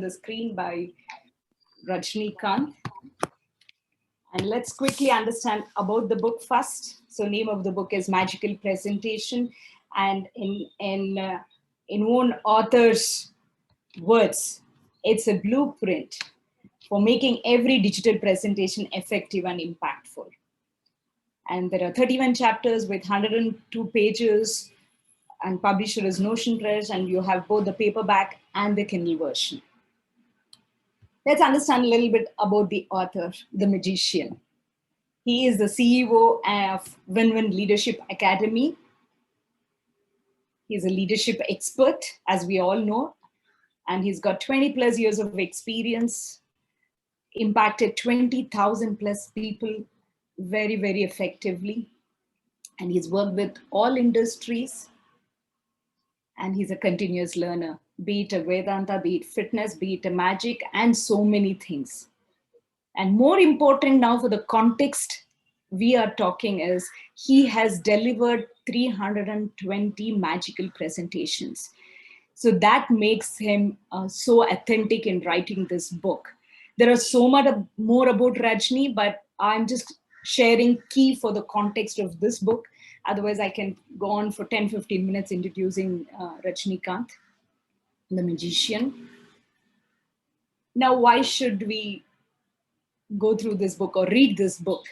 the screen by Rajanikanth. And let's quickly understand about the book first. So name of the book is Magical Presentation. And in one author's words, it's a blueprint for making every digital presentation effective and impactful. And there are 31 chapters with 102 pages, and publisher is Notion Press, and you have both the paperback and the Kindle version. Let's understand a little bit about the author, the magician. He is the CEO of Win-Win Leadership Academy. He's a leadership expert, as we all know, and he's got 20 plus years of experience, impacted 20,000 plus people very, very effectively. And he's worked with all industries. And he's a continuous learner, be it a Vedanta, be it fitness, be it a magic, and so many things. And more important now for the context we are talking is he has delivered 320 magical presentations. So that makes him so authentic in writing this book. There are so much more about Rajni, but I'm just sharing key for the context of this book. Otherwise, I can go on for 10-15 minutes introducing Rajanikanth, the magician. Now, why should we go through this book or read this book?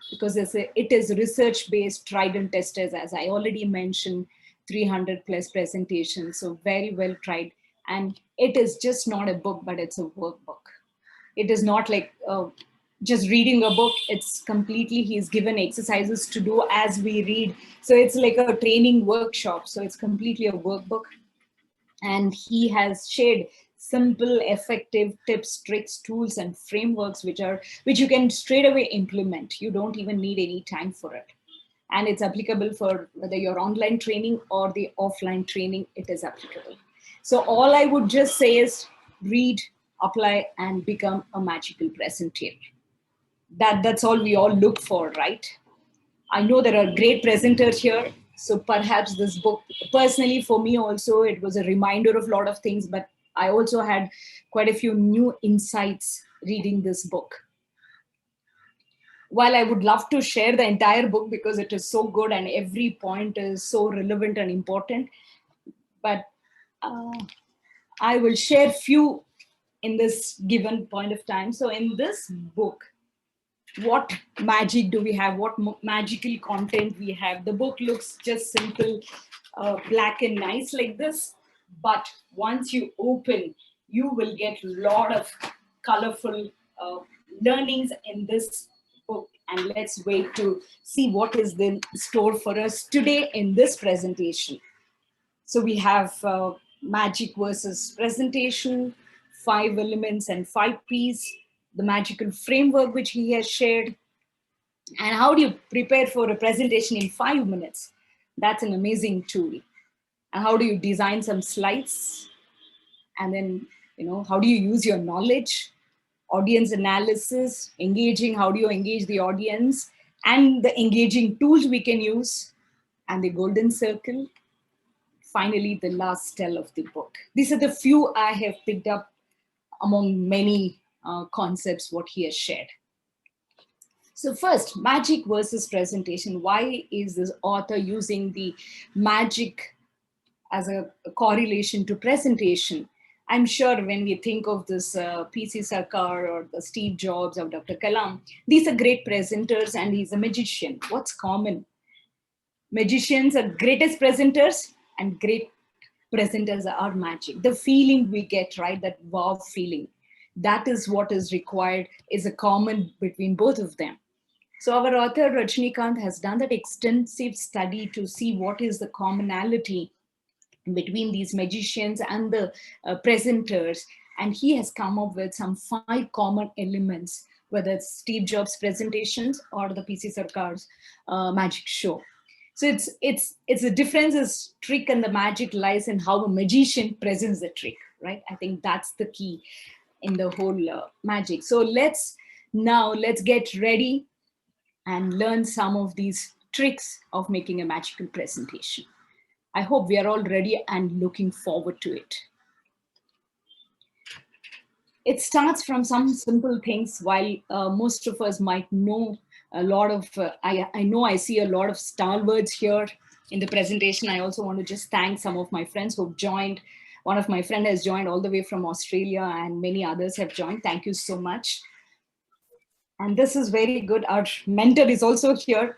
Because it is research-based, tried and tested, as I already mentioned, 300 plus presentations, so very well tried. And it is just not a book, but it's a workbook. It is not like just reading a book. It's completely, he's given exercises to do as we read. So it's like a training workshop. So it's completely a workbook. And he has shared simple, effective tips, tricks, tools, and frameworks which you can straight away implement. You don't even need any time for it. And it's applicable for whether you're online training or the offline training, it is applicable. So all I would just say is read, apply, and become a magical presenter. That's all we all look for, right? I know there are great presenters here. So perhaps this book, personally for me also, it was a reminder of a lot of things, but I also had quite a few new insights reading this book. While I would love to share the entire book because it is so good and every point is so relevant and important, but I will share few in this given point of time. So in this book, what magic do we have? What magical content we have? The book looks just simple, black and nice like this. But once you open, you will get a lot of colorful learnings in this book. And let's wait to see what is in store for us today in this presentation. So we have magic versus presentation, 5 elements and 5 P's, the magical framework which he has shared, and how do you prepare for a presentation in 5 minutes? That's an amazing tool. And how do you design some slides? And then, how do you use your knowledge, audience analysis, engaging, how do you engage the audience, and the engaging tools we can use, and the golden circle. Finally, the last tell of the book. These are the few I have picked up among many concepts what he has shared. So first, magic versus presentation. Why is this author using the magic as a correlation to presentation? I'm sure when we think of this PC Sarkar or the Steve Jobs or Dr. Kalam, these are great presenters and he's a magician. What's common? Magicians are greatest presenters and great presenters are magic. The feeling we get, right, that wow feeling, that is what is required, is a common between both of them. So our author Rajanikanth has done that extensive study to see what is the commonality between these magicians and the presenters. And he has come up with some 5 common elements, whether it's Steve Jobs' presentations or the PC Sarkar's magic show. So it's the difference is trick and the magic lies in how a magician presents the trick, right? I think that's the key in the whole magic. So let's get ready and learn some of these tricks of making a magical presentation. I hope we are all ready and looking forward to it. It starts from some simple things. While most of us might know a lot of, I know I see a lot of stalwarts here in the presentation. I also want to just thank some of my friends who've joined. One of my friends has joined all the way from Australia, and many others have joined. Thank you so much. And this is very good. Our mentor is also here.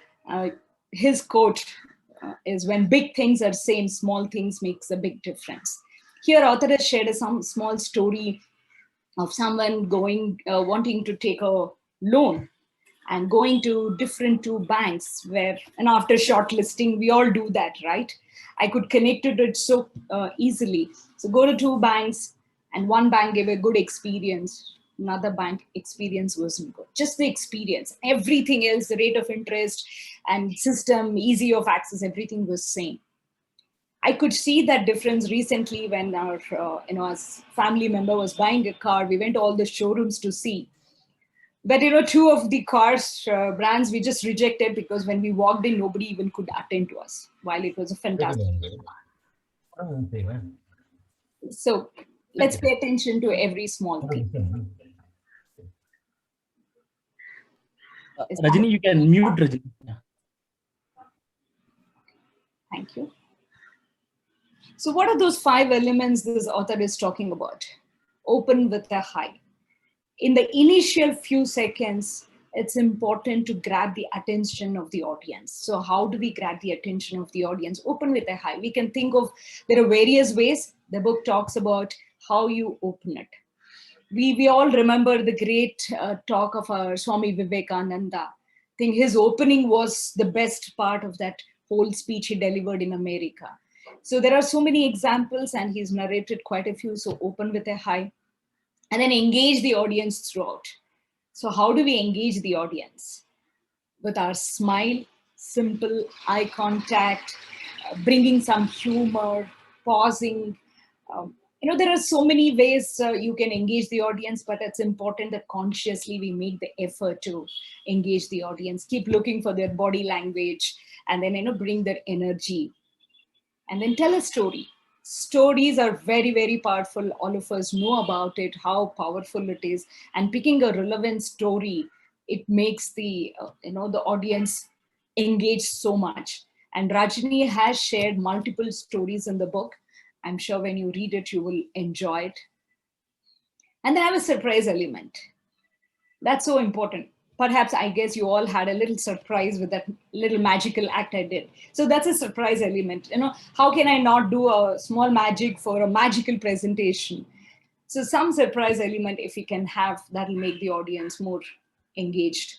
His quote is, when big things are same, small things makes a big difference. Here, author has shared some small story of someone going, wanting to take a loan and going to different two banks where, and after shortlisting, we all do that, right? I could connect to it so easily. So go to two banks, and one bank gave a good experience. Another bank experience wasn't good. Just the experience. Everything else, the rate of interest and system, easy of access, everything was same. I could see that difference recently when our, our family member was buying a car. We went to all the showrooms to see. But two of the cars brands we just rejected because when we walked in, nobody even could attend to us. While it was a fantastic car. So let's pay attention to every small thing. Rajani, you can mute Rajani. Yeah. Thank you. So what are those 5 elements this author is talking about? Open with a high. In the initial few seconds, it's important to grab the attention of the audience. So how do we grab the attention of the audience? Open with a high. We can think of, there are various ways. The book talks about how you open it. We all remember the great talk of our Swami Vivekananda. I think his opening was the best part of that whole speech he delivered in America. So there are so many examples, and he's narrated quite a few. So open with a high, and then engage the audience throughout. So how do we engage the audience? With our smile, simple eye contact, bringing some humor, pausing. There are so many ways you can engage the audience, but it's important that consciously we make the effort to engage the audience. Keep looking for their body language, and then, bring their energy. And then tell a story. Stories are very, very powerful. All of us know about it, how powerful it is. And picking a relevant story, it makes the audience engage so much. And Rajani has shared multiple stories in the book. I'm sure when you read it, you will enjoy it. And then have a surprise element. That's so important. Perhaps, I guess you all had a little surprise with that little magical act I did. So that's a surprise element. How can I not do a small magic for a magical presentation? So some surprise element, if we can have, that'll make the audience more engaged.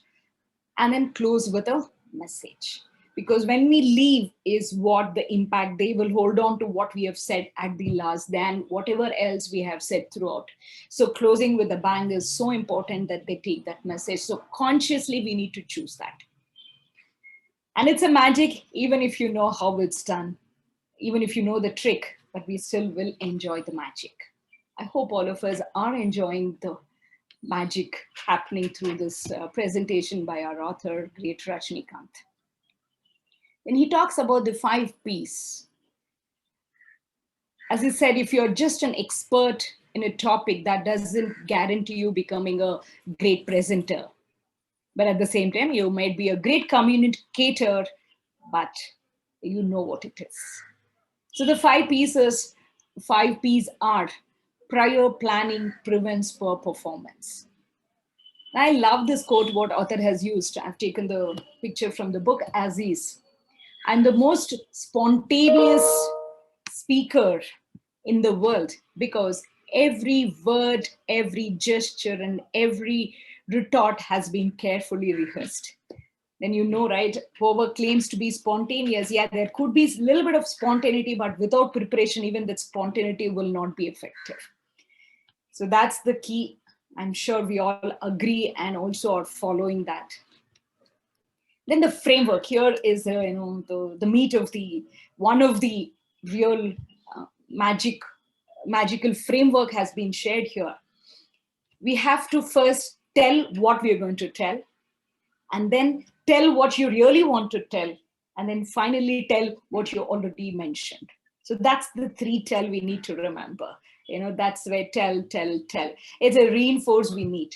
And then close with a message. Because when we leave is what the impact, they will hold on to what we have said at the last than whatever else we have said throughout. So closing with a bang is so important that they take that message. So consciously we need to choose that. And it's a magic, even if you know how it's done, even if you know the trick, but we still will enjoy the magic. I hope all of us are enjoying the magic happening through this presentation by our author, great Rajanikanth. And he talks about the 5 P's. As he said, if you're just an expert in a topic, that doesn't guarantee you becoming a great presenter. But at the same time, you might be a great communicator, but you know what it is. So the 5 P's are prior planning prevents poor performance. I love this quote, what author has used. I've taken the picture from the book as is. I'm the most spontaneous speaker in the world because every word, every gesture, and every retort has been carefully rehearsed. Then right, whoever claims to be spontaneous, yeah, there could be a little bit of spontaneity, but without preparation, even that spontaneity will not be effective. So that's the key. I'm sure we all agree and also are following that. Then the framework here is, the meat of one of the real magical framework has been shared here. We have to first tell what we are going to tell, and then tell what you really want to tell, and then finally tell what you already mentioned. So that's the 3 tell we need to remember. That's where tell. It's a reinforce we need.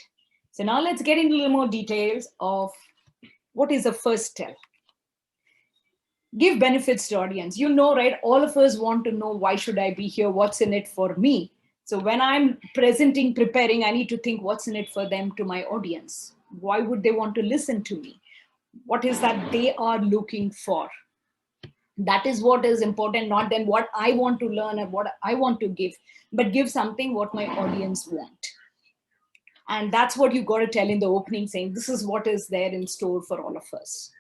So now let's get into a little more details of what is the first tell. Give benefits to audience. Right? All of us want to know, why should I be here? What's in it for me? So when I'm preparing, I need to think what's in it for them, to my audience. Why would they want to listen to me? What is that they are looking for? That is what is important, not then what I want to learn and what I want to give, but give something what my audience want. And that's what you got to tell in the opening, saying this is what is there in store for all of us.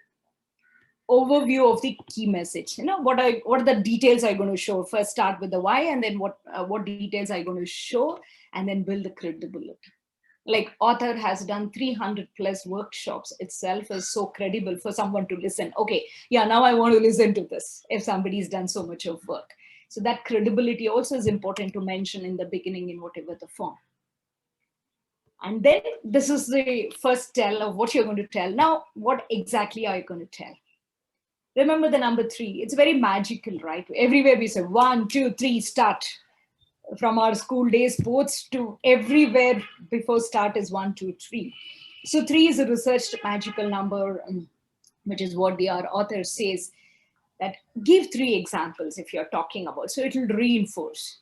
Overview of the key message. What are the details I'm going to show? First start with the why, and then what details I'm going to show, and then build the credibility. Like author has done 300 plus workshops itself is so credible for someone to listen. Okay, yeah, now I want to listen to this if somebody's done so much of work. So that credibility also is important to mention in the beginning in whatever the form. And then this is the first tell of what you're going to tell. Now, what exactly are you going to tell? Remember the number 3. It's very magical, right? Everywhere we say 1, 2, 3, start. From our school days, sports to everywhere before start is 1, 2, 3. So 3 is a researched magical number, which is what our author says, that give 3 examples if you're talking about. So it will reinforce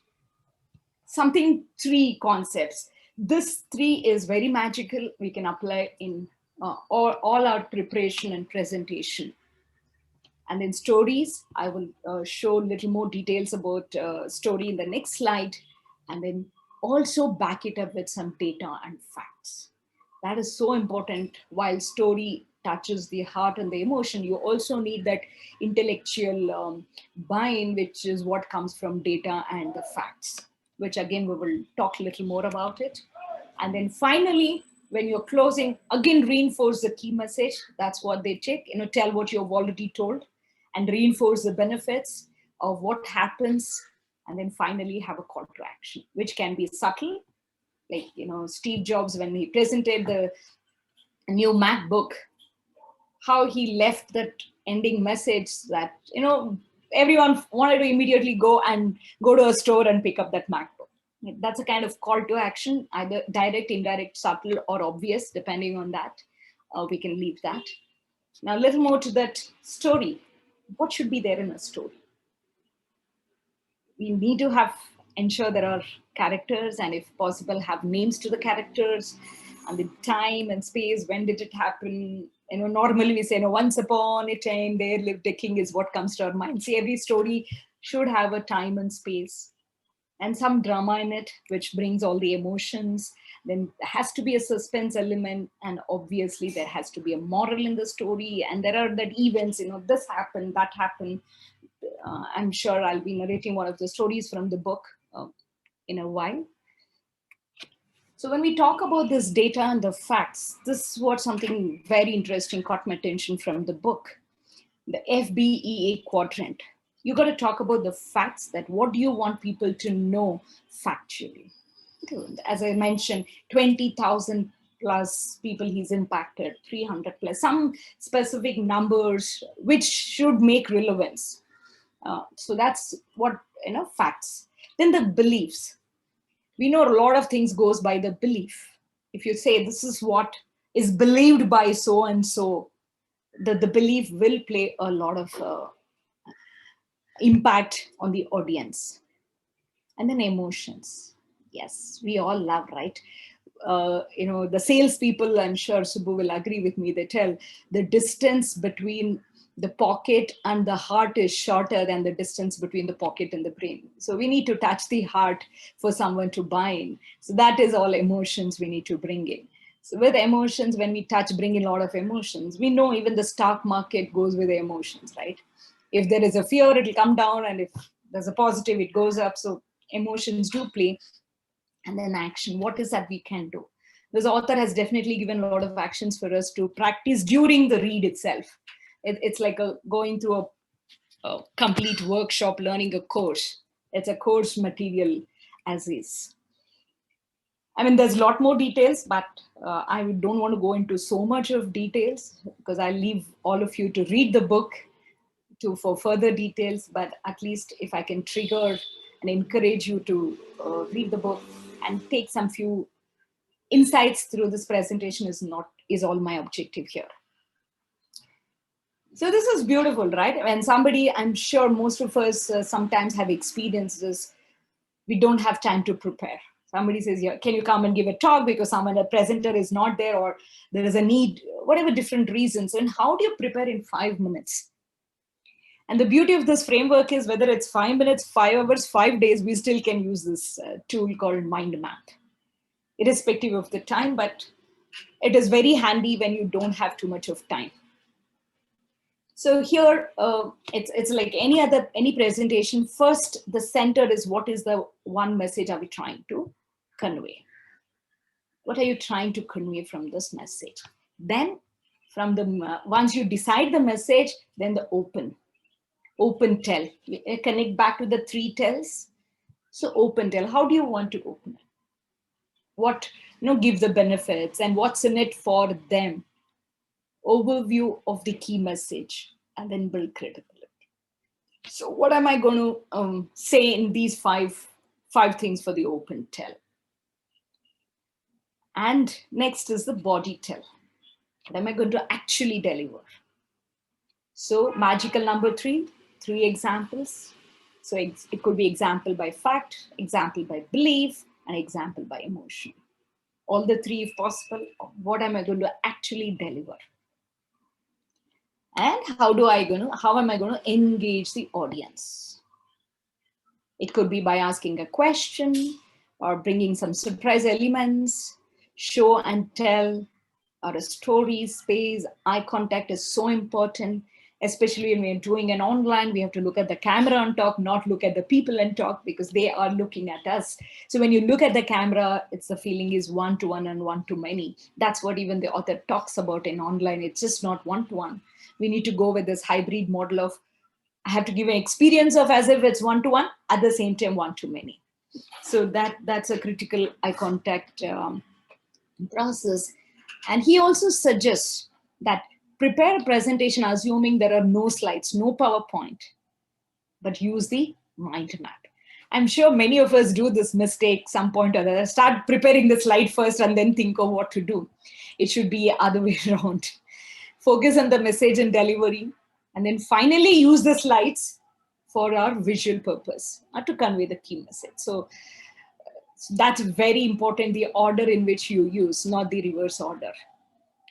something, 3 concepts. This 3 is very magical. We can apply in all our preparation and presentation. And then stories, I will show a little more details about story in the next slide. And then also back it up with some data and facts. That is so important. While story touches the heart and the emotion, you also need that intellectual buy-in, which is what comes from data and the facts, which again, we will talk a little more about it. And then finally, when you're closing, again, reinforce the key message. That's what they check, tell what you've already told, and reinforce the benefits of what happens. And then finally have a call to action, which can be subtle. Like, Steve Jobs, when he presented the new MacBook, how he left that ending message that, everyone wanted to immediately go to a store and pick up that MacBook. That's a kind of call to action, either direct, indirect, subtle, or obvious, depending on that. We can leave that. Now, a little more to that story. What should be there in a story? We need to ensure there are characters, and if possible, have names to the characters, and the time and space. When did it happen? Normally we say, once upon a time there lived a king is what comes to our mind. See, every story should have a time and space, and some drama in it, which brings all the emotions. Then there has to be a suspense element, and obviously there has to be a moral in the story. And there are that events, this happened, that happened. I'm sure I'll be narrating one of the stories from the book in a while. So when we talk about this data and the facts, this is what something very interesting caught my attention from the book, the FBEA quadrant. You got to talk about the facts, that what do you want people to know factually? As I mentioned, 20,000 plus people he's impacted, 300 plus, some specific numbers which should make relevance. So that's what, facts. Then the beliefs. We know a lot of things goes by the belief. If you say this is what is believed by so and so, the belief will play a lot of impact on the audience. And then emotions. Yes, we all love, right? The salespeople, I'm sure Subbu will agree with me, they tell the distance between the pocket and the heart is shorter than the distance between the pocket and the brain. So we need to touch the heart for someone to buy in. So that is all emotions we need to bring in. So with emotions, when we bring in a lot of emotions, we know even the stock market goes with the emotions, right? If there is a fear, it'll come down, and if there's a positive, it goes up. So emotions do play. And then action, what is that we can do? This author has definitely given a lot of actions for us to practice during the read itself. It's like going through a complete workshop, learning a course. It's a course material as is. I mean, there's a lot more details, but I don't want to go into so much of details, because I leave all of you to read the book for further details. But at least if I can trigger and encourage you to read the book and take some few insights through this presentation is all my objective here. So this is beautiful, right? When somebody, I'm sure most of us sometimes have experiences, we don't have time to prepare. Somebody says, yeah, can you come and give a talk because a presenter is not there, or there is a need, whatever different reasons. And how do you prepare in 5 minutes? And the beauty of this framework is whether it's 5 minutes, 5 hours, 5 days, we still can use this tool called mind map, irrespective of the time, but it is very handy when you don't have too much of time. So here, it's like any presentation. First, the center is what is the one message are we trying to convey? What are you trying to convey from this message? Then, from the once you decide the message, then the open tell. Connect back to the 3 tells. So open tell. How do you want to open it? What give the benefits and what's in it for them? Overview of the key message, and then build credibility. So what am I going to say in these five things for the open tell? And next is the body tell. What am I going to actually deliver? So magical number 3 examples. So it could be example by fact, example by belief, and example by emotion. All the 3 if possible. What am I going to actually deliver? And how am I going to engage the audience? It could be by asking a question or bringing some surprise elements, show and tell, or a story, space, eye contact is so important, especially when we're doing an online, we have to look at the camera and talk, not look at the people and talk, because they are looking at us. So when you look at the camera, it's the feeling is one-to-one and one-to-many. That's what even the author talks about in online. It's just not one-to-one. We need to go with this hybrid model of, I have to give an experience of as if it's one-to-one, at the same time one-to-many. So that's a critical eye contact process. And he also suggests that prepare a presentation assuming there are no slides, no PowerPoint, but use the mind map. I'm sure many of us do this mistake some point or other. Start preparing the slide first and then think of what to do. It should be other way around. Focus on the message and delivery, and then finally use the slides for our visual purpose to convey the key message. So that's very important, the order in which you use, not the reverse order.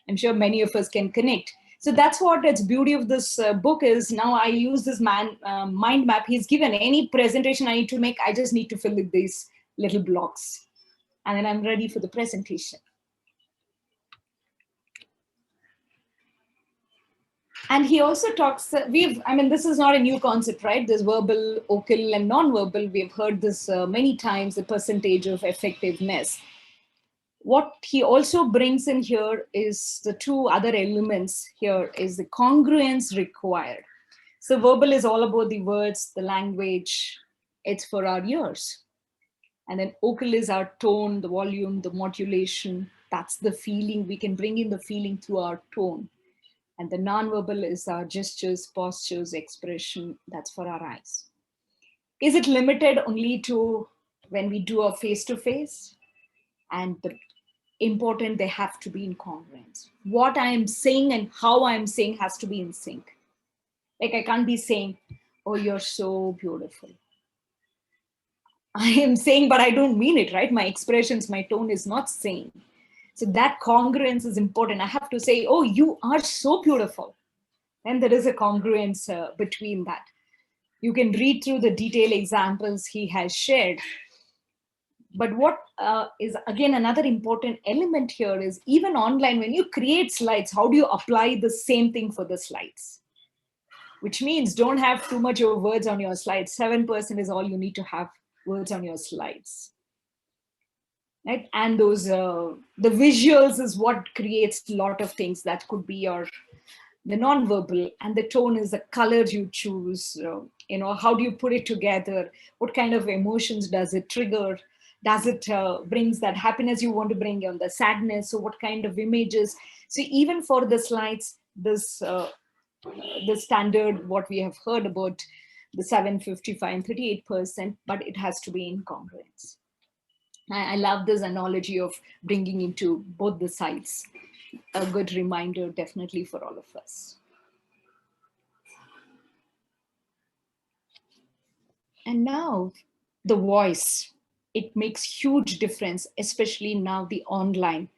I'm sure many of us can connect. So that's what its beauty of this book is. Now I use this mind map. He's given any presentation I need to make. I just need to fill in these little blocks, and then I'm ready for the presentation. And he also talks, this is not a new concept, right? There's verbal, vocal, and non-verbal. We've heard this many times, the percentage of effectiveness. What he also brings in here is the 2 other elements here is the congruence required. So verbal is all about the words, the language, it's for our ears. And then vocal is our tone, the volume, the modulation. That's the feeling. We can bring in the feeling through our tone. And the non-verbal is our gestures, postures, expression. That's for our eyes. Is it limited only to when we do a face-to-face? And the important, they have to be in congruence. What I am saying and how I am saying has to be in sync. Like I can't be saying, oh, you're so beautiful. I am saying, but I don't mean it, right? My expressions, my tone is not saying. So that congruence is important. I have to say, oh, you are so beautiful. And there is a congruence between that. You can read through the detailed examples he has shared. But what is, again, another important element here is even online, when you create slides, how do you apply the same thing for the slides? Which means don't have too much of words on your slides. 7% is all you need to have words on your slides. Right? And those the visuals is what creates a lot of things. That could be the non-verbal, and the tone is the color you choose. How do you put it together? What kind of emotions does it trigger? Does it brings that happiness you want to bring on, the sadness? So what kind of images? So even for the slides, this the standard what we have heard about the 755 and 38%, but it has to be in congruence. I love this analogy of bringing into both the sides. A good reminder, definitely, for all of us. And now the voice, it makes huge difference, especially now the online.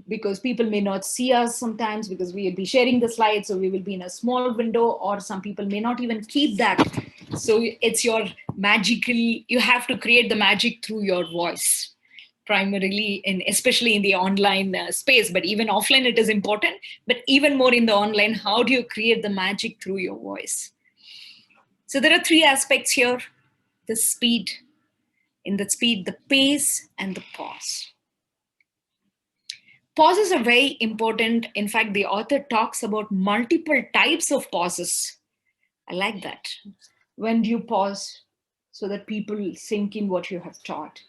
Because people may not see us sometimes because we will be sharing the slides, so we will be in a small window, or some people may not even keep that. So it's your magical, you have to create the magic through your voice, primarily especially in the online space, but even offline it is important, but even more in the online, how do you create the magic through your voice? So there are three aspects here: the speed, the pace, and the pause. Pauses are very important. In fact, the author talks about multiple types of pauses. I like that. When do you pause so that people sink in what you have taught?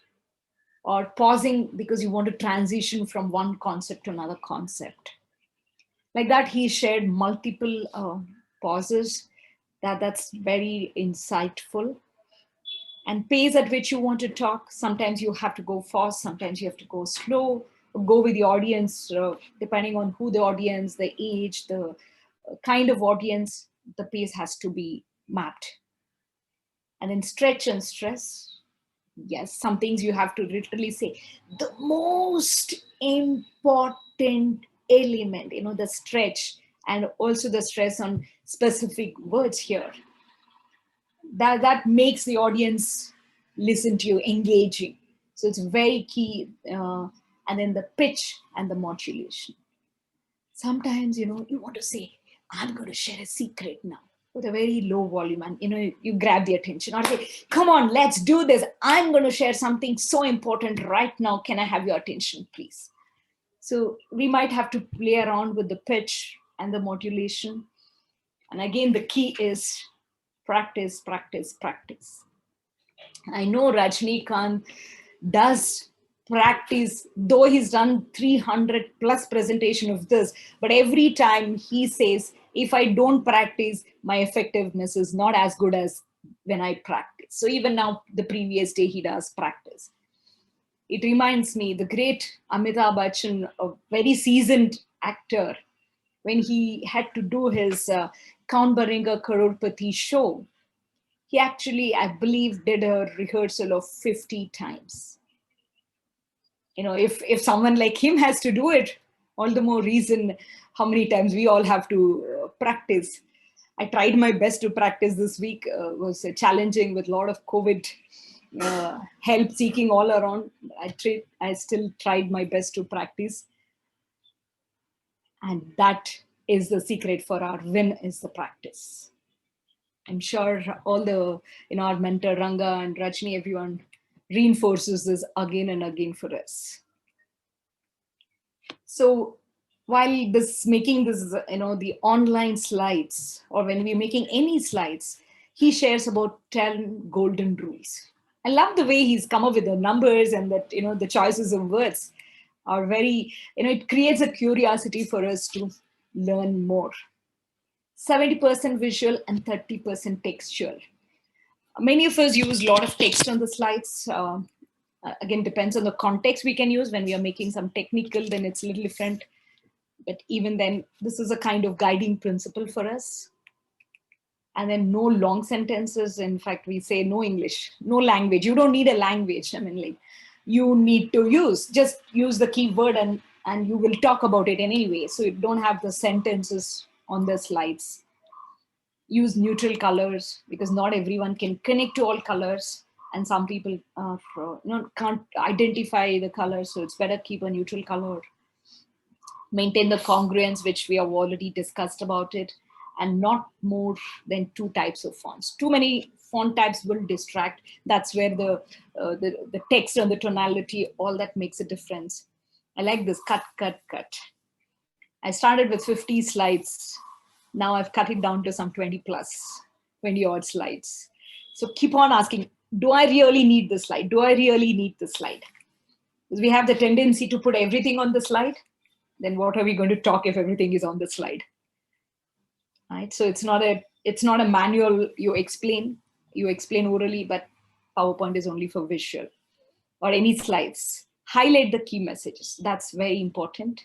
Or pausing because you want to transition from one concept to another concept. Like that, he shared multiple pauses. That's very insightful. And pace at which you want to talk. Sometimes you have to go fast, sometimes you have to go slow, go with the audience, depending on who the audience, the age, the kind of audience, the pace has to be mapped. And then stretch and stress. Yes, some things you have to literally say. The most important element, the stretch, and also the stress on specific words here. That makes the audience listen to you, engaging. So it's very key. And then the pitch and the modulation. Sometimes, you want to say, I'm going to share a secret now with a very low volume, and, you grab the attention, or say, come on, let's do this. I'm going to share something so important right now. Can I have your attention, please? So we might have to play around with the pitch and the modulation. And again, the key is practice, practice, practice. I know Rajanikanth does practice, though he's done 300 plus presentation of this, but every time he says, if I don't practice, my effectiveness is not as good as when I practice. So even now, the previous day, he does practice. It reminds me, the great Amitabh Bachchan, a very seasoned actor, when he had to do his Kaun Banega Crorepati show, he actually, I believe, did a rehearsal of 50 times. If someone like him has to do it, all the more reason how many times we all have to practice. I tried my best to practice this week. Was challenging with a lot of COVID help seeking all around. I still tried my best to practice. And that is the secret for our win, is the practice. I'm sure all our mentor Ranga and Rajni, everyone reinforces this again and again for us. So while making this, the online slides, or when we're making any slides, he shares about 10 golden rules. I love the way he's come up with the numbers, and that, the choices of words are very, it creates a curiosity for us to learn more. 70% visual and 30% textual. Many of us use a lot of text on the slides. Again, depends on the context we can use. When we are making some technical, then it's a little different. But even then, this is a kind of guiding principle for us. And then no long sentences. In fact, we say no English, no language. You don't need a language. You need to just use the keyword, and you will talk about it anyway. So you don't have the sentences on the slides. Use neutral colors, because not everyone can connect to all colors, and some people can't identify the colors, so it's better keep a neutral color. Maintain the congruence, which we have already discussed about it, and not more than 2 types of fonts. Too many font types will distract. That's where the text and the tonality, all that makes a difference. I like this cut, cut, cut. I started with 50 slides. Now I've cut it down to some 20 odd slides. So keep on asking, do I really need this slide? Do I really need this slide? Because we have the tendency to put everything on the slide. Then what are we going to talk if everything is on the slide? Right? So it's not a It's not a manual you explain orally, but PowerPoint is only for visual or any slides. Highlight the key messages. That's very important.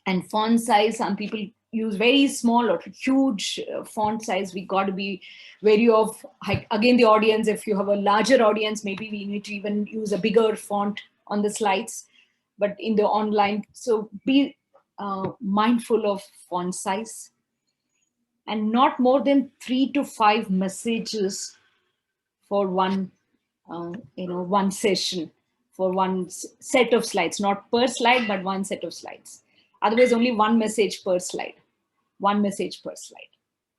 And font size, some people use very small or huge font size. We got to be wary of, again, the audience. If you have a larger audience, maybe we need to even use a bigger font on the slides, but in the online, so be mindful of font size, and not more than 3 to 5 messages for one one session, for one set of slides, not per slide, but one set of slides. Otherwise, only one message per slide,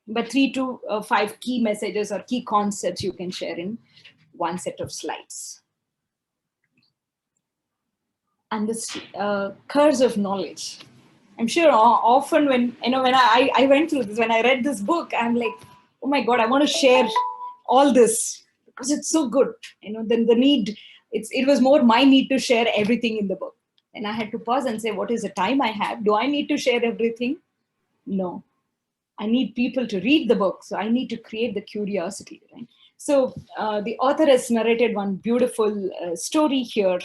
but 3 to 5 key messages or key concepts you can share in one set of slides. And this curse of knowledge. I'm sure often when I went through this, when I read this book, I'm like, oh my God, I want to share all this because it's so good. Then the need, it was more my need to share everything in the book. And I had to pause and say, what is the time I have? Do I need to share everything? No. I need people to read the book. So I need to create the curiosity, right? So the author has narrated one beautiful story here.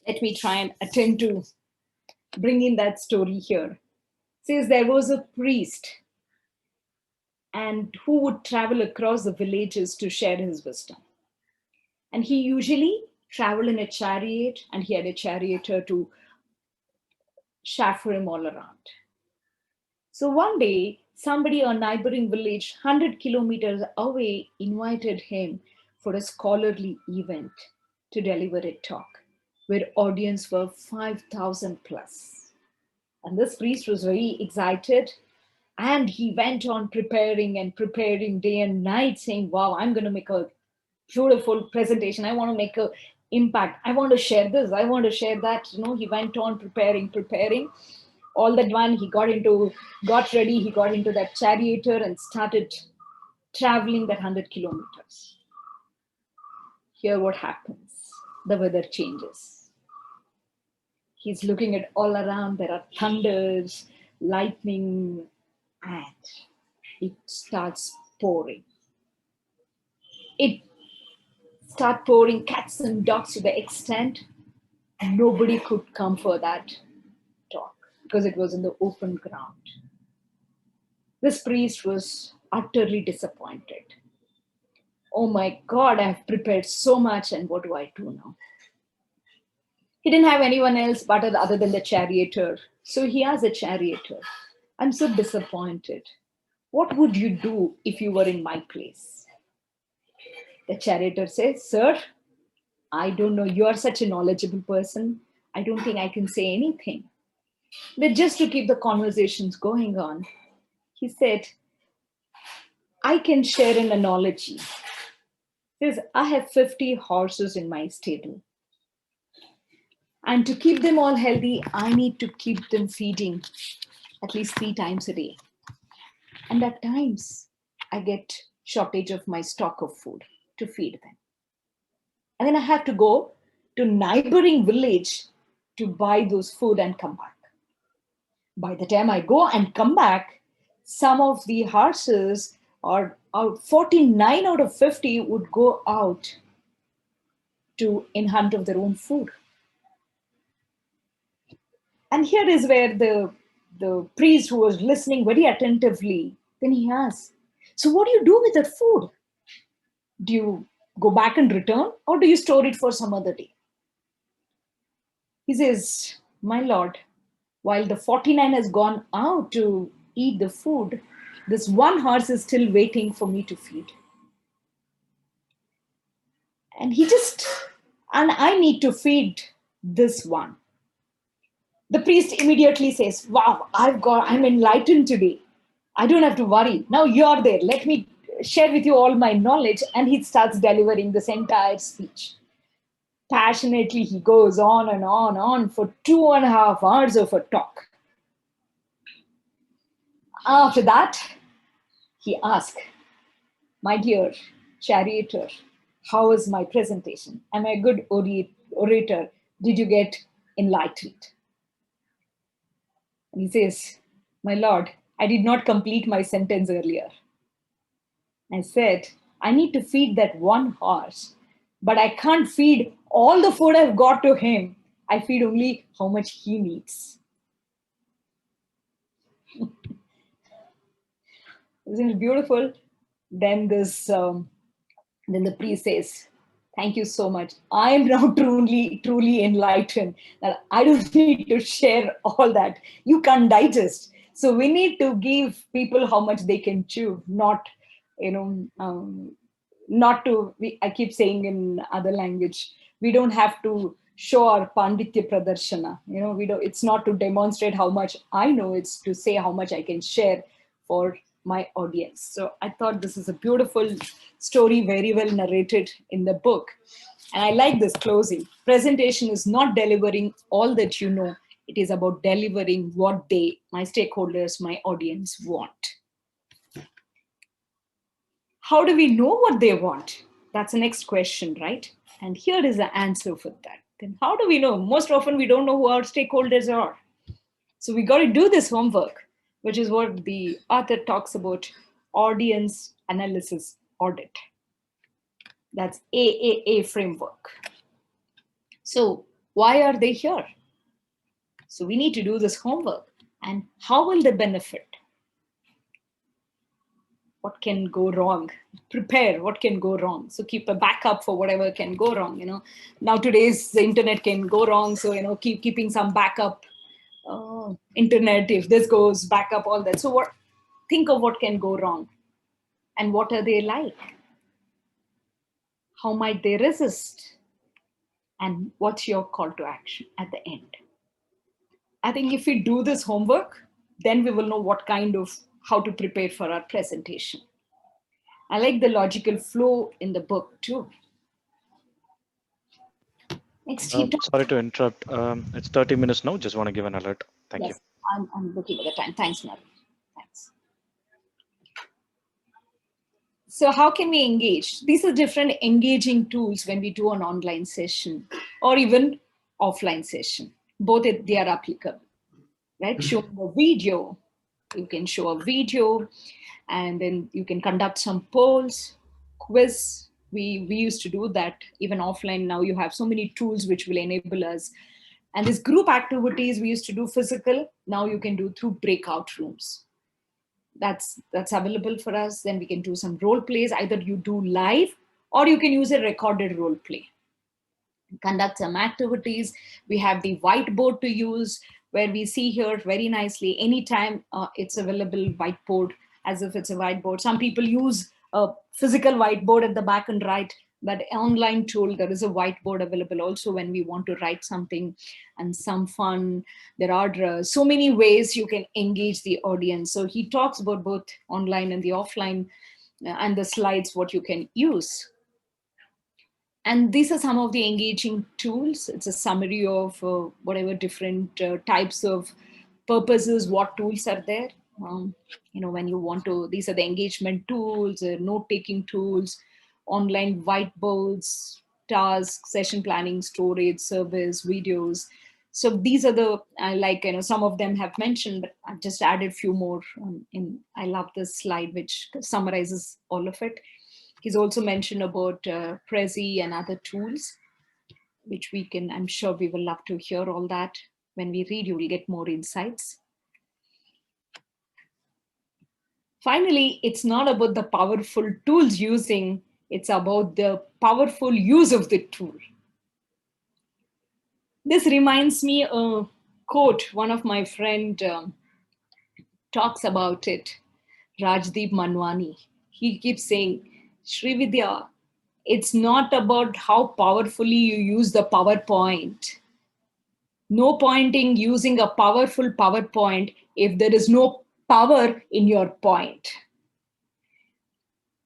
Let me try and attempt to bring in that story here. It says there was a priest and who would travel across the villages to share his wisdom. And he usually traveled in a chariot, and he had a charioteer to chauffeur him all around. So one day, somebody in a neighboring village 100 kilometers away invited him for a scholarly event to deliver a talk where audience were 5,000 plus. And this priest was very excited, and he went on preparing day and night, saying, wow, I'm going to make a beautiful presentation. I want to make an impact. I want to share this. I want to share that. He went on preparing. All that one, he got ready. He got into that charioteer and started traveling that 100 kilometers. Here what happens. The weather changes. He's looking at all around. There are thunders, lightning, and it starts pouring. It starts pouring cats and dogs to the extent nobody could come for that talk because it was in the open ground. This priest was utterly disappointed. Oh my God, I've prepared so much, and what do I do now? He didn't have anyone else other than the charioteer. So he asked the charioteer, I'm so disappointed. What would you do if you were in my place? The charioteer says, sir, I don't know. You are such a knowledgeable person. I don't think I can say anything. But just to keep the conversations going on, he said, I can share an analogy. He says, I have 50 horses in my stable. And to keep them all healthy, I need to keep them feeding at least 3 times a day. And at times, I get shortage of my stock of food to feed them. And then I have to go to neighboring village to buy those food and come back. By the time I go and come back, some of the horses, or 49 out of 50, would go out in hunt of their own food. And here is where the priest, who was listening very attentively, then he asked, so what do you do with that food? Do you go back and return, or do you store it for some other day? He says, my lord, while the 49 has gone out to eat the food, this one horse is still waiting for me to feed. And I need to feed this one. The priest immediately says, wow, I'm enlightened today. I don't have to worry. Now you're there. Let me share with you all my knowledge. And he starts delivering this entire speech. Passionately, he goes on and on for 2.5 hours of a talk. After that, he asked, my dear charioteer, how was my presentation? Am I a good orator? Did you get enlightened? And he says, my lord, I did not complete my sentence earlier. I said, I need to feed that one horse, but I can't feed all the food I've got to him. I feed only how much he needs. Isn't it beautiful? Then then the priest says, "Thank you so much. I am now truly enlightened that I don't need to share all that. You can't digest. So we need to give people how much they can chew, not, you know, not to. I keep saying in other language, we don't have to show our panditya pradarshana. We don't. It's not to demonstrate how much I know. It's to say how much I can share for my audience. So I thought this is a beautiful story, very well narrated in the book. And I like this closing. Presentation is not delivering all that you know. It is about delivering what my stakeholders, my audience want. How do we know what they want? That's the next question, right? And here is the answer for that. Then how do we know? Most often we don't know who our stakeholders are. So we got to do this homework, which is what the author talks about, audience analysis audit. That's AAA framework. So why are they here? So we need to do this homework. And how will they benefit? What can go wrong? Prepare what can go wrong. So keep a backup for whatever can go wrong. Now today's the internet can go wrong. So keeping some backup internet, if this goes back up, all that. So think of what can go wrong and what are they like? How might they resist? And what's your call to action at the end? I think if we do this homework, then we will know how to prepare for our presentation. I like the logical flow in the book too. Next, he talks. Sorry to interrupt. It's 30 minutes now. Just want to give an alert. Thank you. Yes, I'm looking at the time. Thanks, Mary. Thanks. So how can we engage? These are different engaging tools when we do an online session or even offline session. Both they are applicable, right? Showing a video, you can show a video, and then you can conduct some polls, quiz. We used to do that even offline. Now you have so many tools which will enable us. And this group activities we used to do physical, now you can do through breakout rooms. That's available for us. Then we can do some role plays. Either you do live or you can use a recorded role play. Conduct some activities. We have the whiteboard to use, where we see here very nicely anytime it's available whiteboard, as if it's a whiteboard. Some people use a physical whiteboard at the back and write, but online tool, there is a whiteboard available also when we want to write something and some fun. There are so many ways you can engage the audience. So he talks about both online and the offline and the slides, what you can use. And these are some of the engaging tools. It's a summary of whatever different types of purposes, what tools are there. When you want to, these are the engagement tools, note-taking tools, online whiteboards, tasks, session planning, storage, service, videos. So these are some of them have mentioned, but I've just added a few more. I love this slide, which summarizes all of it. He's also mentioned about Prezi and other tools, which I'm sure we will love to hear all that. When we read, you will get more insights. Finally, it's not about the powerful tools using, it's about the powerful use of the tool. This reminds me a quote, one of my friend talks about it, Rajdeep Manwani. He keeps saying, Srividya, it's not about how powerfully you use the PowerPoint. No point in using a powerful PowerPoint if there is no power in your point.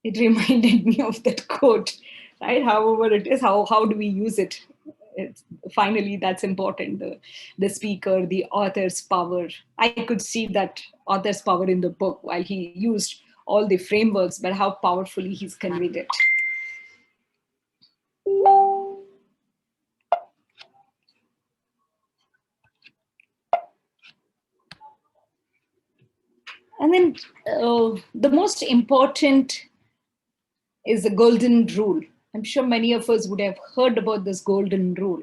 It reminded me of that quote, right? However it is, how do we use it? Finally, that's important. The speaker, the author's power. I could see that author's power in the book while he used all the frameworks, but how powerfully he's conveyed it. then the most important is the golden rule. I'm sure many of us would have heard about this golden rule.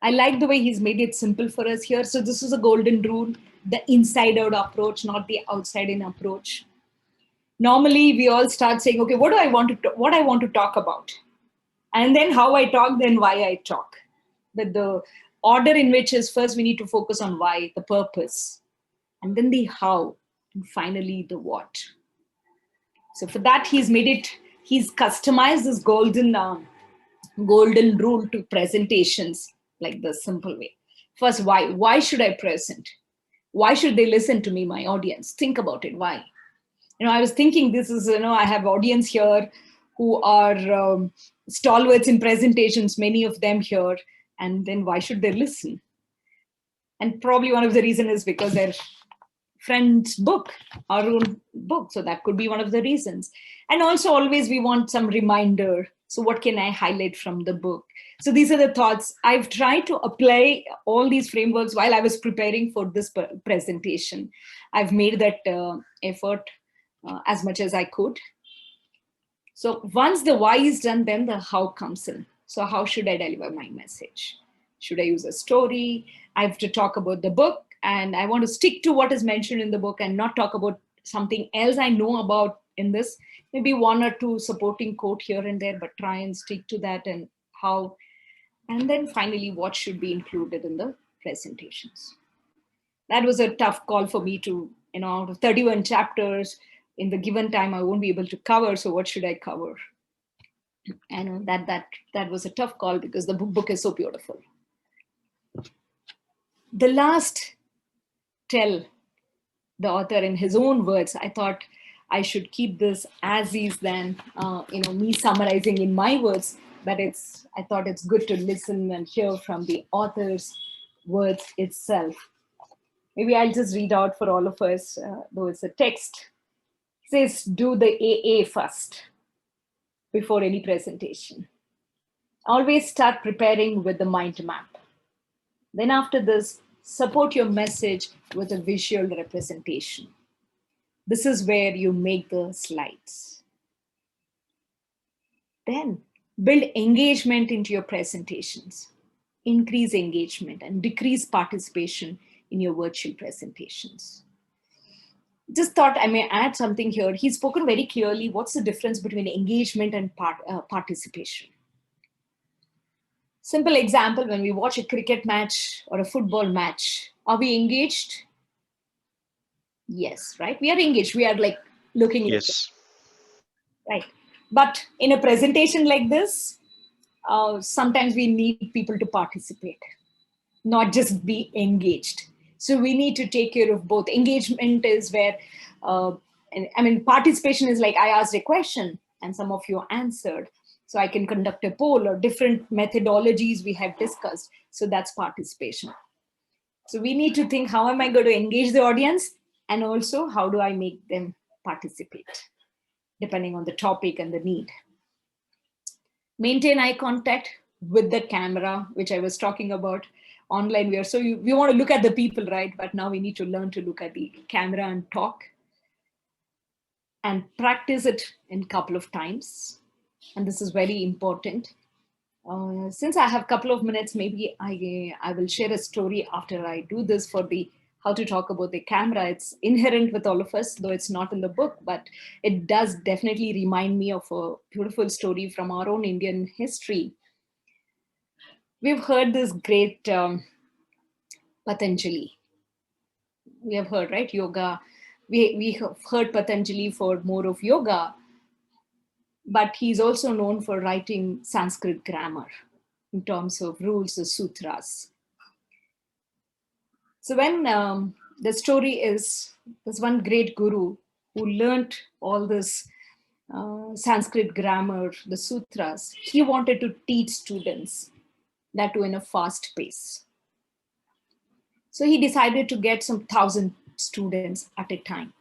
I like the way he's made it simple for us here. So this is a golden rule, the inside out approach, not the outside in approach. Normally we all start saying, okay, what I want to talk about? And then how I talk, then why I talk. But the order in which is first we need to focus on why, the purpose, and then the how, and finally the what. So for that, he's customized this golden rule to presentations like the simple way. First, why? Why should I present? Why should they listen to me, my audience? Think about it. Why? I was thinking this is, I have audience here who are stalwarts in presentations, many of them here. And then why should they listen? And probably one of the reasons is because their friend's book, our own book. So that could be one of the reasons. And also always we want some reminder. So what can I highlight from the book? So these are the thoughts. I've tried to apply all these frameworks while I was preparing for this presentation. I've made that effort as much as I could. So once the why is done, then the how comes in. So how should I deliver my message? Should I use a story? I have to talk about the book, and I want to stick to what is mentioned in the book and not talk about something else I know about in this. Maybe one or two supporting quote here and there, but try and stick to that and how. And then finally, what should be included in the presentations. That was a tough call for me to, out of 31 chapters, in the given time, I won't be able to cover. So what should I cover? And that was a tough call because the book is so beautiful. The last tell the author in his own words. I thought I should keep this as is than me summarizing in my words. But I thought it's good to listen and hear from the author's words itself. Maybe I'll just read out for all of us, though it's a text. It says, do the AA first before any presentation. Always start preparing with the mind map. Then after this, support your message with a visual representation. This is where you make the slides. Then build engagement into your presentations. Increase engagement and decrease participation in your virtual presentations. Just thought I may add something here. He's spoken very clearly what's the difference between engagement and participation. Simple example, when we watch a cricket match or a football match, are we engaged? Yes, right? We are engaged. We are like looking. Yes. Right. But in a presentation like this, sometimes we need people to participate, not just be engaged. So we need to take care of both. Engagement is where, participation is like I asked a question and some of you answered. So I can conduct a poll or different methodologies we have discussed. So that's participation. So we need to think, how am I going to engage the audience? And also, how do I make them participate, depending on the topic and the need. Maintain eye contact with the camera, which I was talking about. Online, we want to look at the people, right? But now we need to learn to look at the camera and talk. And practice it in a couple of times. And this is very important. Since I have a couple of minutes, maybe I will share a story after I do this for the how to talk about the camera. It's inherent with all of us, though it's not in the book, but it does definitely remind me of a beautiful story from our own Indian history. We've heard this great Patanjali. We have heard, right? Yoga. We have heard Patanjali for more of yoga, but he's also known for writing Sanskrit grammar in terms of rules, the sutras. So when the story is, there's one great guru who learned all this Sanskrit grammar, the sutras. He wanted to teach students, that too in a fast pace. So he decided to get some 1,000 students at a time.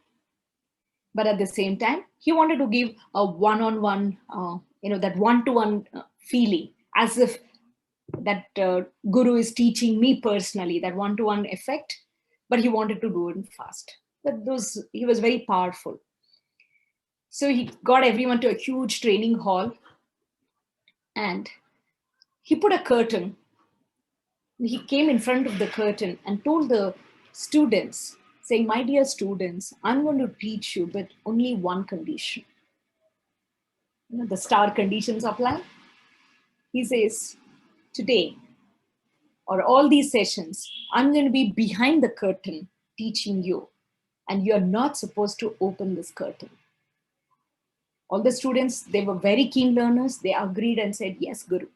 But at the same time, he wanted to give a one-on-one, that one-to-one feeling, as if that guru is teaching me personally, that one-to-one effect, but he wanted to do it fast. but he was very powerful. So he got everyone to a huge training hall, and he put a curtain. He came in front of the curtain and told the students, saying, "My dear students, I'm going to teach you, but only one condition." The star conditions apply. He says, "Today, or all these sessions, I'm going to be behind the curtain teaching you, and you're not supposed to open this curtain." All the students, they were very keen learners. They agreed and said, "Yes, Guru."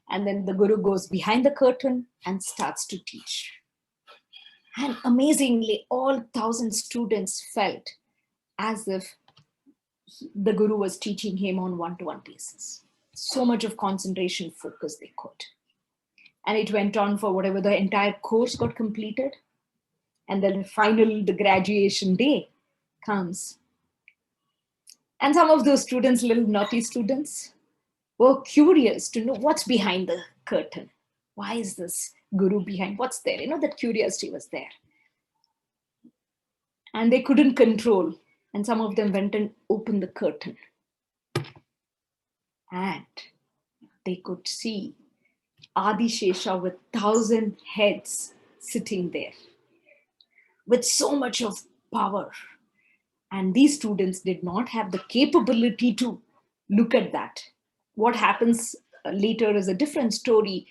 And then the Guru goes behind the curtain and starts to teach. And amazingly, all 1,000 students felt as if the Guru was teaching him on one-to-one basis. So much of concentration, focus they could. And it went on for whatever, the entire course got completed. And then finally, the graduation day comes. And some of those students, little naughty students, were curious to know what's behind the curtain. Why is this Guru behind? What's there? That curiosity was there. And they couldn't control. And some of them went and opened the curtain. And they could see Adishesha with 1,000 heads sitting there with so much of power. And these students did not have the capability to look at that. What happens later is a different story.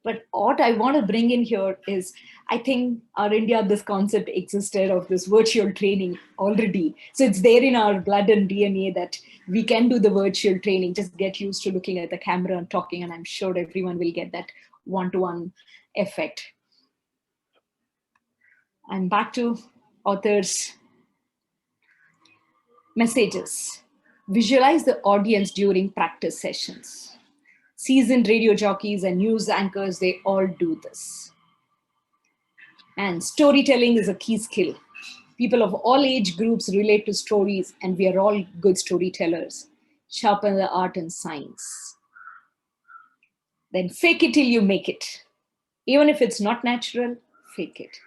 But what I want to bring in here is, I think our India, this concept existed of this virtual training already. So it's there in our blood and DNA that we can do the virtual training. Just get used to looking at the camera and talking, and I'm sure everyone will get that one-to-one effect. And back to author's messages. Visualize the audience during practice sessions. Seasoned radio jockeys and news anchors, they all do this. And storytelling is a key skill. People of all age groups relate to stories, and we are all good storytellers. Sharpen the art and science. Then fake it till you make it. Even if it's not natural, fake it.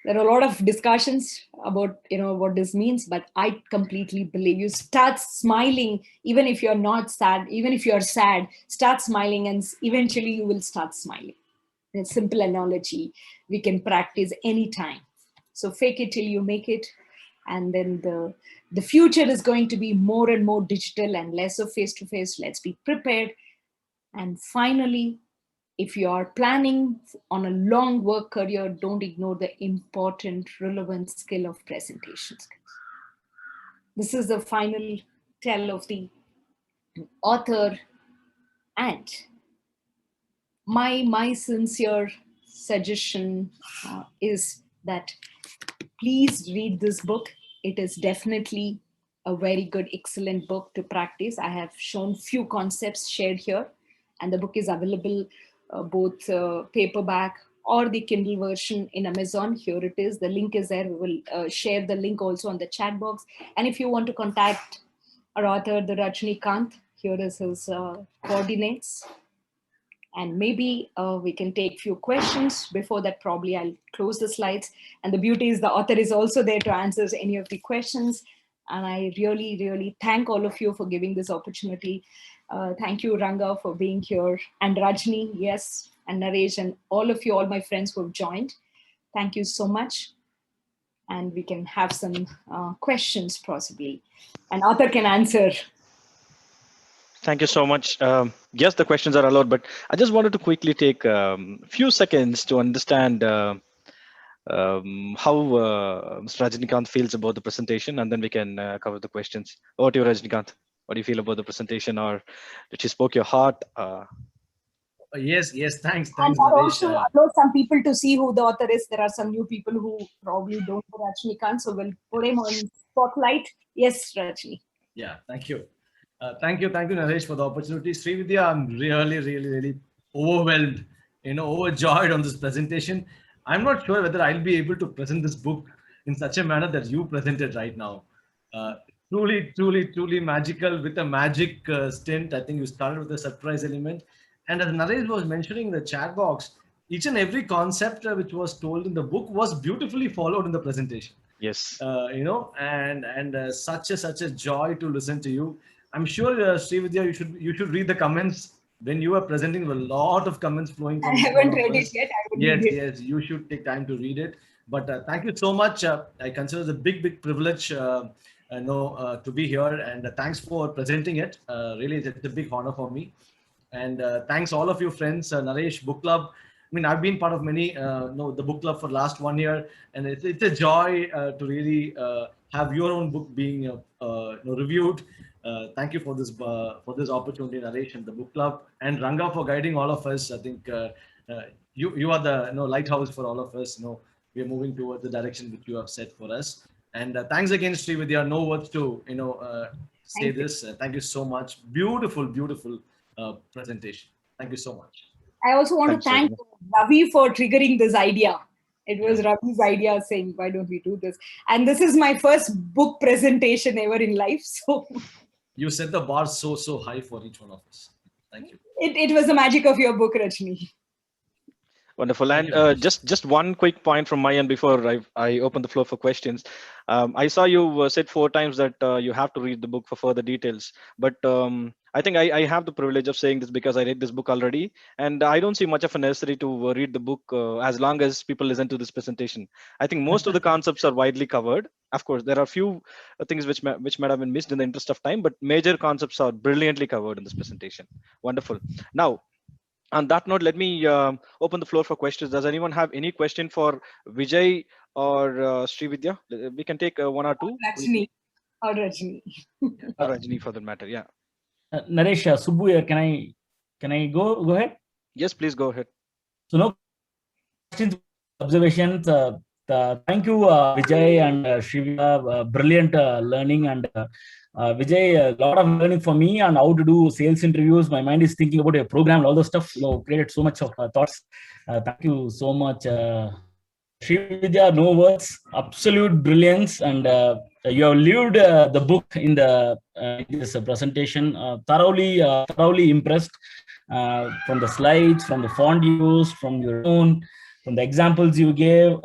There are a lot of discussions about what this means, but I completely believe you start smiling even if you're not sad. Even if you're sad, start smiling, and eventually you will start smiling. It's a simple analogy we can practice anytime. So fake it till you make it. And then the future is going to be more and more digital and less of face-to-face. Let's be prepared. And finally, if you are planning on a long work career, don't ignore the important, relevant skill of presentation skills. This is the final tell of the author. And my sincere suggestion is that please read this book. It is definitely a very good, excellent book to practice. I have shown few concepts shared here, and the book is available both paperback or the Kindle version in Amazon. Here it is. The link is there. We will share the link also on the chat box. And if you want to contact our author, the Rajanikanth, here is his coordinates. And maybe we can take few questions. Before that, probably I'll close the slides. And the beauty is the author is also there to answer any of the questions. And I really, really thank all of you for giving this opportunity. Thank you, Ranga, for being here. And Rajni, yes, and Naresh, and all of you, all my friends who have joined. Thank you so much. And we can have some questions possibly. And author can answer. Thank you so much. Yes, the questions are allowed, but I just wanted to quickly take a few seconds to understand how Mr. Rajanikanth feels about the presentation, and then we can cover the questions. Over to you, Rajanikanth. What do you feel about the presentation, or did she spoke your heart? Yes, thanks, And I Naresh. also allow some people to see who the author is. There are some new people who probably don't know Rajanikanth, so we'll put him on spotlight. Yes, Rajni. Yeah, thank you. Thank you, Naresh, for the opportunity. Srividya, I'm really overwhelmed, overjoyed on this presentation. I'm not sure whether I'll be able to present this book in such a manner that you presented right now. Truly magical, with a magic stint. I think you started with a surprise element. And as Naresh was mentioning in the chat box, each and every concept which was told in the book was beautifully followed in the presentation. Yes. And such a joy to listen to you. I'm sure, Srividya, you should read the comments when you are presenting. A lot of comments flowing I from each one haven't of read it us. yet. I will Yes, read it. yes, you should take time to read it. But thank you so much. I consider it a big privilege, to be here, and thanks for presenting it. Really, it's a big honor for me. And thanks all of you friends, Naresh, book club. I mean, I've been part of many, the book club for the last 1 year, and it's a joy to really have your own book being reviewed. Thank you for this opportunity, Naresh, and the book club, and Ranga for guiding all of us. I think uh, you are the lighthouse for all of us. We are moving towards the direction which you have set for us. And thanks again, Srividya. No words to say Thank you. this. Thank you so much. Beautiful presentation. Thank you so much. I also want to Thanks, thank Rajani. Ravi for triggering this idea. It was Yeah. Ravi's idea saying, why don't we do this? And this is my first book presentation ever in life. So You set the bar so high for each one of us. Thank you. it was the magic of your book, Rajni. Wonderful. Thank And you, Naresh. just one quick point from my end before I open the floor for questions. I saw you said 4 times that you have to read the book for further details. But I think I have the privilege of saying this because I read this book already, and I don't see much of a necessity to read the book as long as people listen to this presentation. I think most of the concepts are widely covered. Of course, there are few things which might have been missed in the interest of time, but major concepts are brilliantly covered in this presentation. Wonderful. Now, on that note, let me open the floor for questions. Does anyone have any question for Vijay or Srividya? We can take one or two Rajni quickly, or Rajni. or Rajni for that matter. Yeah. Naresh, Subbu here. Can I go ahead? Yes, please go ahead. So no questions, observations. Thank you, Vijay and Srividya. Brilliant learning, and Vijay, a lot of learning for me on how to do sales interviews. My mind is thinking about a program and all those stuff. Created so much of thoughts. Thank you so much, Srividya. No words. Absolute brilliance, and you have lived the book in this presentation. Thoroughly impressed. From the slides, from the font used, from your tone, from the examples you gave.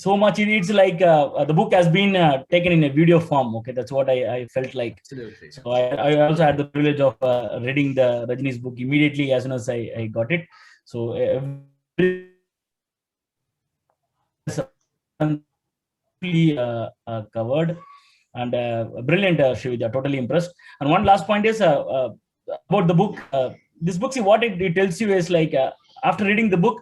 So much it's like the book has been taken in a video form. Okay, that's what I felt like. Absolutely. So I also had the privilege of reading the Rajini's book immediately as soon as I got it. So covered, and brilliant, Srividya. Totally impressed. And one last point is about the book. This book, see what it tells you is like after reading the book,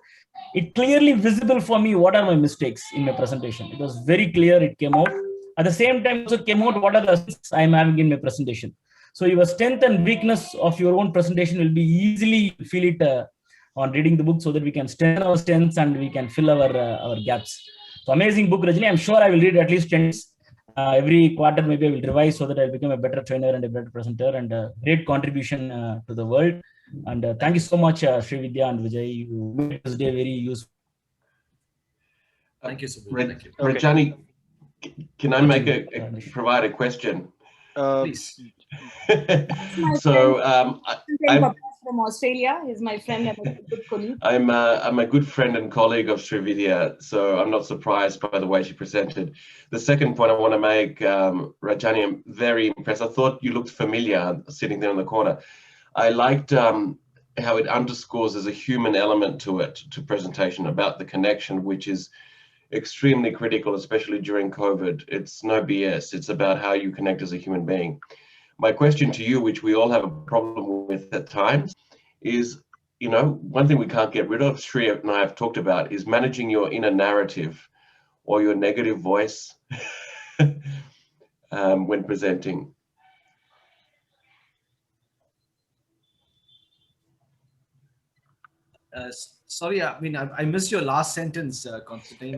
it clearly visible for me what are my mistakes in my presentation. It was very clear. It came out. At the same time, also came out what are the strengths I'm having in my presentation. So your strength and weakness of your own presentation will be easily feel it on reading the book, so that we can strengthen our strengths and we can fill our gaps. So amazing book, Rajini. I'm sure I will read at least 10 every quarter. Maybe I will revise so that I become a better trainer and a better presenter, and great contribution to the world. And thank you so much, Srividya and Vijay. You made this day very useful. Thank you, Subbu. Thank you. Okay. Rajani, can I provide a question? Please. So I'm from Australia. He's my friend and a good colleague. I'm a good friend and colleague of Srividya, so I'm not surprised by the way she presented. The second point I want to make, Rajani, I'm very impressed. I thought you looked familiar sitting there in the corner. I liked how it underscores there's a human element to it, to presentation, about the connection, which is extremely critical, especially during COVID. It's no BS. It's about how you connect as a human being. My question to you, which we all have a problem with at times, is, one thing we can't get rid of, Sri and I have talked about, is managing your inner narrative or your negative voice when presenting. Sorry, I mean, I missed your last sentence, Constantine.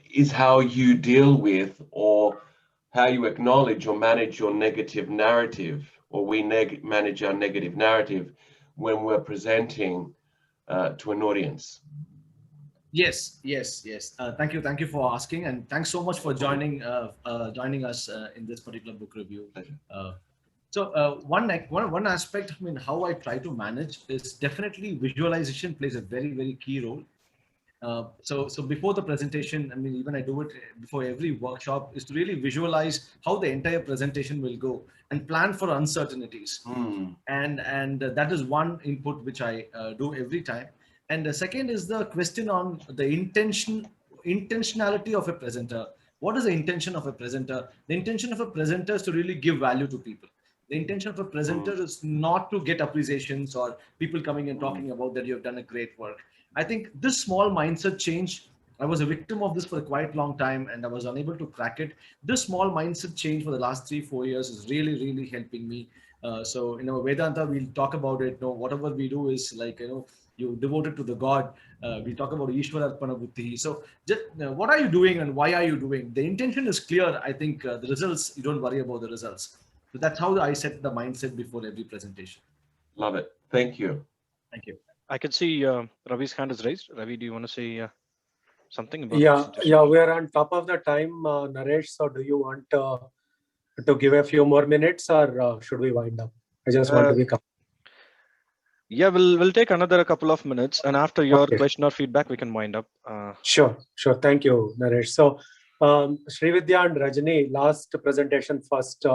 Is how you deal with, or how you acknowledge or manage your negative narrative, or we manage our negative narrative when we're presenting to an audience. Yes. Thank you for asking, and thanks so much for joining us in this particular book review. So one aspect, I mean, how I try to manage is definitely visualization plays a very key role. So before the presentation, I mean, even I do it before every workshop, is to really visualize how the entire presentation will go and plan for uncertainties. And that is one input which I do every time. And the second is the question on the intentionality of a presenter. What is the intention of a presenter? The intention of a presenter is to really give value to people. The intention of a presenter is not to get appreciations or people coming and talking about that you have done a great work. I think this small mindset change, I was a victim of this for a quite long time and I was unable to crack it. This small mindset change for the last 3-4 years is really, really helping me. So, Vedanta, we'll talk about it. Whatever we do is like, you devote it to the God. We talk about Ishwararpana Buddhi. So just, what are you doing and why are you doing? The intention is clear. I think the results, you don't worry about the results. So that's how I set the mindset before every presentation. Love it. Thank you. Thank you. I can see Ravi's hand is raised. Ravi, do you want to say something about Yeah, we are on top of the time, Naresh. So do you want to give a few more minutes or should we wind up? I just want to be Yeah, we'll take another couple of minutes, and after your question or feedback, we can wind up. Sure. Thank you, Naresh. So, Srividya and Rajani, last presentation first.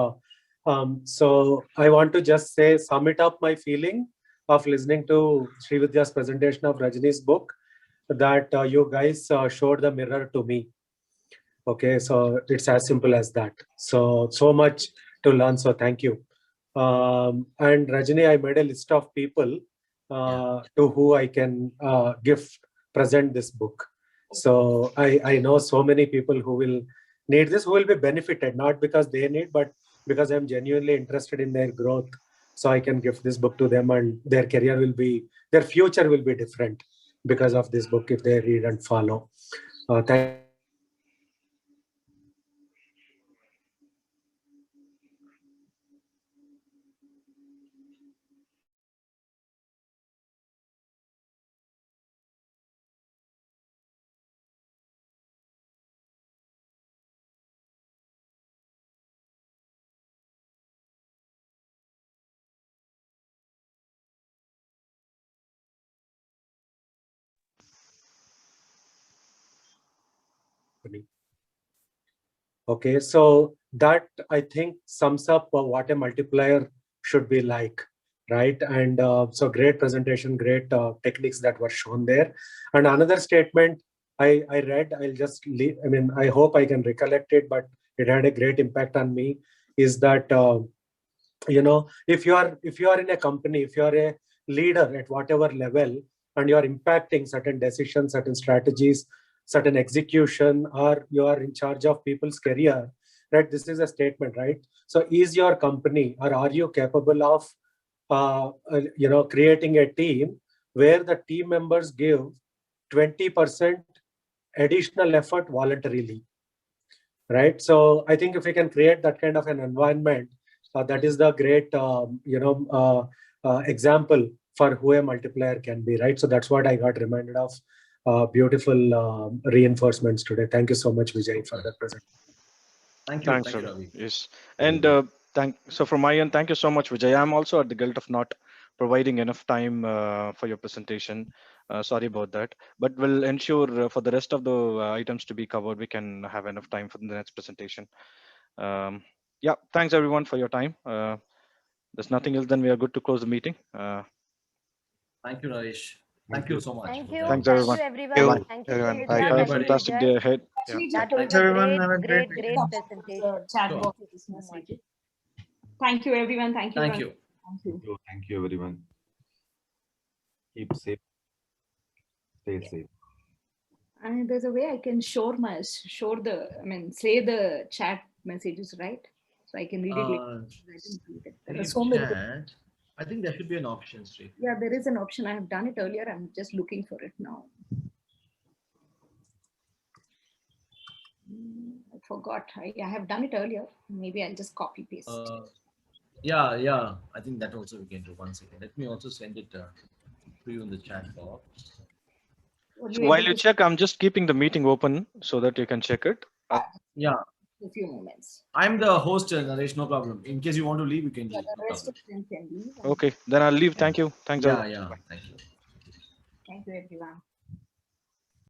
So I want to just sum it up my feeling of listening to Srividya's presentation of Rajani's book, that you guys showed the mirror to me. Okay, so it's as simple as that. So much to learn. So thank you. And Rajani, I made a list of people to who I can present this book. So I know so many people who will need this, who will be benefited, not because they need, but because I'm genuinely interested in their growth. So I can give this book to them and their career will be, their future will be different because of this book if they read and follow. Thank you. Okay, so that I think sums up what a multiplier should be like, right? And so great presentation, great techniques that were shown there. And another statement I read, I'll just leave, I mean, I hope I can recollect it, but it had a great impact on me, is that, if you are in a company, if you are a leader at whatever level, and you are impacting certain decisions, certain strategies, certain execution, or you are in charge of people's career, right? This is a statement, right? So is your company, or are you capable of creating a team where the team members give 20% additional effort voluntarily, right? So I think if we can create that kind of an environment, that is the great example for who a multiplier can be, right? So that's what I got reminded of. Beautiful reinforcements today. Thank you so much, Vijay, for that presentation. Thank you. Thanks, Thank you, Ravi. Yes, and so from my end, thank you so much, Vijay. I'm also at the guilt of not providing enough time for your presentation. Sorry about that, but we'll ensure for the rest of the items to be covered, we can have enough time for the next presentation. Yeah, thanks everyone for your time. There's nothing else, then we are good to close the meeting. Thank you, Rajesh. Thank you so much. Thank you. Thanks, Thank everyone. you, everyone. Thank you, Everyone. Srividya. Have a Thank you, fantastic Vijay. day ahead. Yeah. That was a great presentation. Chat Sure. box is message. Thank you, everyone. Thank you. Thank Ram. you. Thank you. Thank you, everyone. Keep safe. Stay safe. And there's a way I can say the chat messages, right? So I can read it later. There are so many. Chat. I think there should be an option, Sri. Yeah, there is an option. I have done it earlier. I'm just looking for it now. I forgot. I have done it earlier. Maybe I'll just copy paste. Yeah. I think that also we can do. 1 second. Let me also send it to you in the chat box. So while you check, I'm just keeping the meeting open so that you can check it. Yeah. A few moments. I'm the host, Naresh. No problem. In case you want to leave, you can leave. The rest of them can leave. Okay, then I'll leave. Thank you. Thanks. Yeah. Thank you. Thank you, everyone.